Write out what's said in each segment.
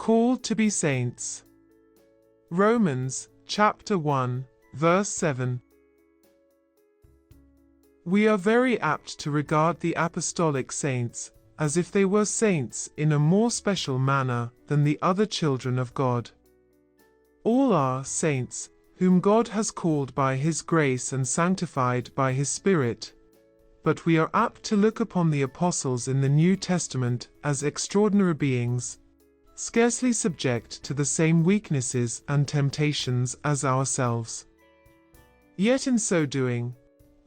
Called to be saints. Romans, chapter 1, verse 7. We are very apt to regard the apostolic saints as if they were saints in a more special manner than the other children of God. All are saints, whom God has called by His grace and sanctified by His Spirit. But we are apt to look upon the apostles in the New Testament as extraordinary beings, scarcely subject to the same weaknesses and temptations as ourselves. Yet in so doing,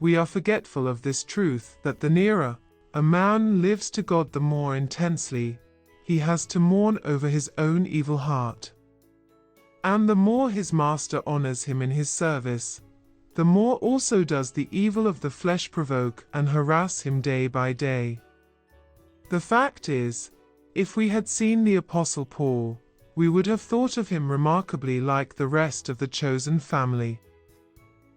we are forgetful of this truth, that the nearer a man lives to God, the more intensely he has to mourn over his own evil heart. And the more his master honors him in his service, the more also does the evil of the flesh provoke and harass him day by day. The fact is, if we had seen the Apostle Paul, we would have thought of him remarkably like the rest of the chosen family.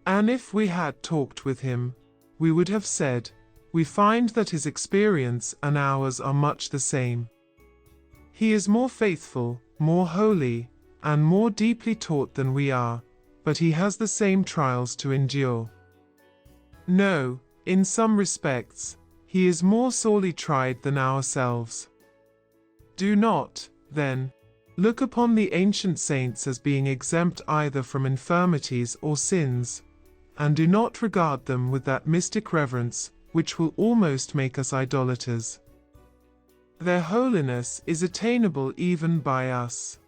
And if we had talked with him, we would have said, "We find that his experience and ours are much the same. He is more faithful, more holy, and more deeply taught than we are, but he has the same trials to endure. No, in some respects, he is more sorely tried than ourselves." Do not, then, look upon the ancient saints as being exempt either from infirmities or sins, and do not regard them with that mystic reverence which will almost make us idolaters. Their holiness is attainable even by us.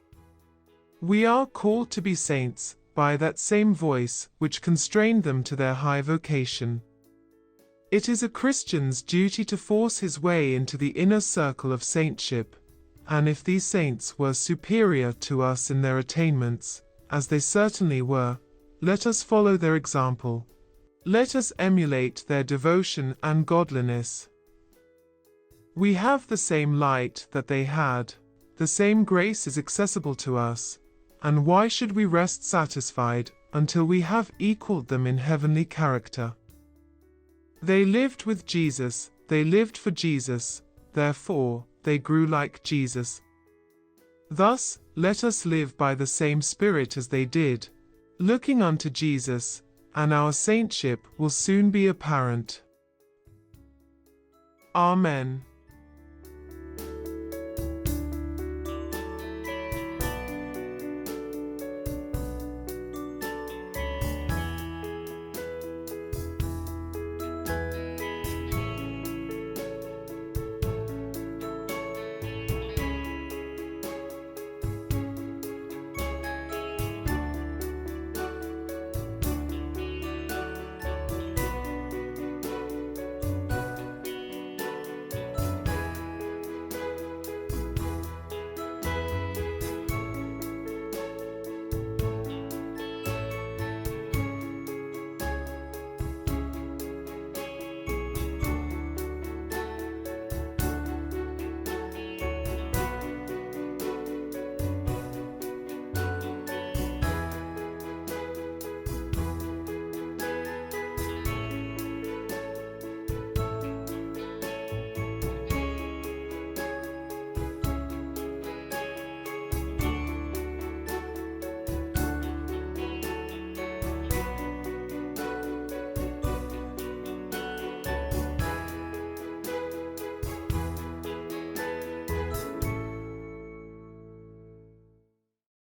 We are called to be saints by that same voice which constrained them to their high vocation. It is a Christian's duty to force his way into the inner circle of saintship, and if these saints were superior to us in their attainments, as they certainly were, let us follow their example. Let us emulate their devotion and godliness. We have the same light that they had, the same grace is accessible to us, and why should we rest satisfied until we have equaled them in heavenly character? They lived with Jesus, they lived for Jesus, therefore they grew like Jesus. Thus, let us live by the same Spirit as they did, looking unto Jesus, and our saintship will soon be apparent. Amen.